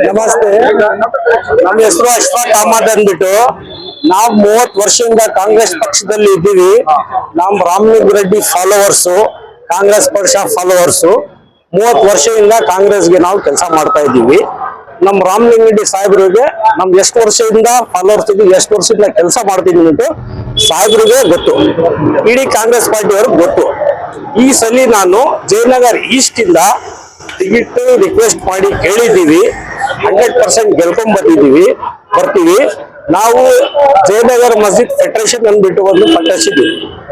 ನಮಸ್ತೆ. ನಮ್ಮ ಹೆಸರು ಅಶ್ಫಾಕ್ ಅಹಮದ್ ಅಂದ್ಬಿಟ್ಟು ನಾವು 30 ವರ್ಷದಿಂದ ಕಾಂಗ್ರೆಸ್ ಪಕ್ಷದಲ್ಲಿ ಇದ್ದೀವಿ. ನಾವು ರಾಮಲಿಂಗ ರೆಡ್ಡಿ ಫಾಲೋವರ್ಸ್, ಕಾಂಗ್ರೆಸ್ ಪಕ್ಷ ಫಾಲೋವರ್ಸ್. 30 ವರ್ಷದಿಂದ ಕಾಂಗ್ರೆಸ್ಗೆ ನಾವು ಕೆಲಸ ಮಾಡ್ತಾ ಇದ್ದೀವಿ. ನಮ್ಮ ರಾಮಲಿಂಗ ರೆಡ್ಡಿ ಸಾಹೇಬ್ರಿಗೆ ನಮ್ ಎಷ್ಟು ವರ್ಷದಿಂದ ಫಾಲೋವರ್ಸ್ ಇದ್ದೀವಿ, ಎಷ್ಟು ವರ್ಷದಿಂದ ಕೆಲಸ ಮಾಡ್ತಿದ್ದೀವಿ ಅಂತ ಸಾಹೇಬ್ರಿಗೆ ಗೊತ್ತು, ಇಡೀ ಕಾಂಗ್ರೆಸ್ ಪಾರ್ಟಿಯವ್ರಿಗೆ ಗೊತ್ತು. ಈ ಸಲ ನಾನು ಜಯನಗರ್ ಈಸ್ಟ್ ಇಂದ ಟಿಕೆಟ್ ರಿಕ್ವೆಸ್ಟ್ ಮಾಡಿ ಕೇಳಿದ್ದೀವಿ. 100% ಬರ್ತೀವಿ. ನಾವು ಜಯನಗರ್ ಮಸ್ಜಿದ್ ಫೆಡರೇಷನ್ ಅಂದ್ಬಿಟ್ಟು ಒಂದು ಫೆಡರೇಷನ್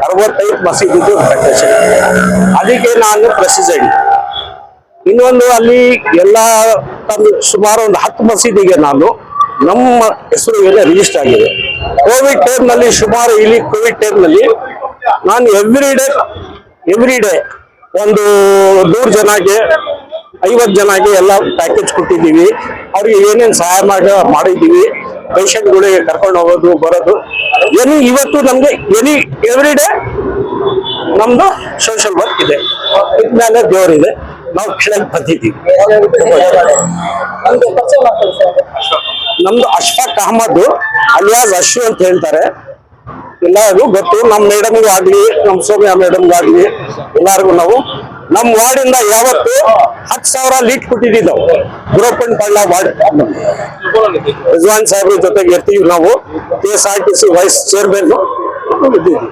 65 ಮಸೀದಿ ಫೆಡರೇಷನ್, ಅದಕ್ಕೆ ನಾನು ಪ್ರೆಸಿಡೆಂಟ್. ಇನ್ನೊಂದು ಅಲ್ಲಿ ಎಲ್ಲ ಸುಮಾರು ಒಂದು 10 ಮಸೀದಿಗೆ ನಾನು ನಮ್ಮ ಹೆಸರು ರಿಜಿಸ್ಟರ್ ಆಗಿದೆ. ಕೋವಿಡ್ ಟೈಮ್ ನಲ್ಲಿ ಸುಮಾರು ಇಲ್ಲಿ ಕೋವಿಡ್ ಟೈಮ್ ನಲ್ಲಿ ನಾನು ಎವ್ರಿ ಡೇ ಒಂದು 100 ಜನಕ್ಕೆ 50 ಜನಕ್ಕೆ ಎಲ್ಲ ಪ್ಯಾಕೇಜ್ ಕೊಟ್ಟಿದ್ದೀವಿ. ಅವ್ರಿಗೆ ಏನೇನು ಸಹಾಯ ಮಾಡಿದ್ದೀವಿ, ಪೇಷಂಟ್ಗಳಿಗೆ ಕರ್ಕೊಂಡು ಹೋಗೋದು ಬರೋದು ಇವತ್ತು ನಮ್ಗೆ ಎವ್ರಿ ಡೇ ನಮ್ದು ಸೋಷಿಯಲ್ ವರ್ಕ್ ಇದೆ. ಇದ್ಮೇಲೆ ದೇವರಿದೆ, ನಾವು ಕೆಳಗೆ ಬಂದಿದ್ದೀವಿ. ನಮ್ದು ಅಶ್ಫಾಕ್ ಅಹಮದ್ ಅಲಿಯಾಸ್ ಅಶ್ವ ಅಂತ ಹೇಳ್ತಾರೆ. ಎಲ್ಲರಿಗೂ ಗೊತ್ತು, ನಮ್ಮ ಮೇಡಮ್ಗೂ ಆಗ್ಲಿ, ನಮ್ಮ ಸೌಮ್ಯ ಮೇಡಮ್ಗೂ ಆಗ್ಲಿ, ಎಲ್ಲರಿಗೂ ನಾವು ನಮ್ಮ ವಾರ್ಡಿಂದ ಯಾವತ್ತು 10,000 ಲೀಟ್ ಕೊಟ್ಟಿದ್ದೀವಿ. ನಾವು ಗುರಪ್ಪನಪಳ್ಳ ವಾರ್ಡ್ ರಿಜ್ವಾನ್ ಸಾಹೇಬ್ರ ಜೊತೆಗೆ ಇರ್ತೀವಿ. ನಾವು KSRTC ವೈಸ್ ಚೇರ್ಮನ್ ಇದ್ದೀವಿ.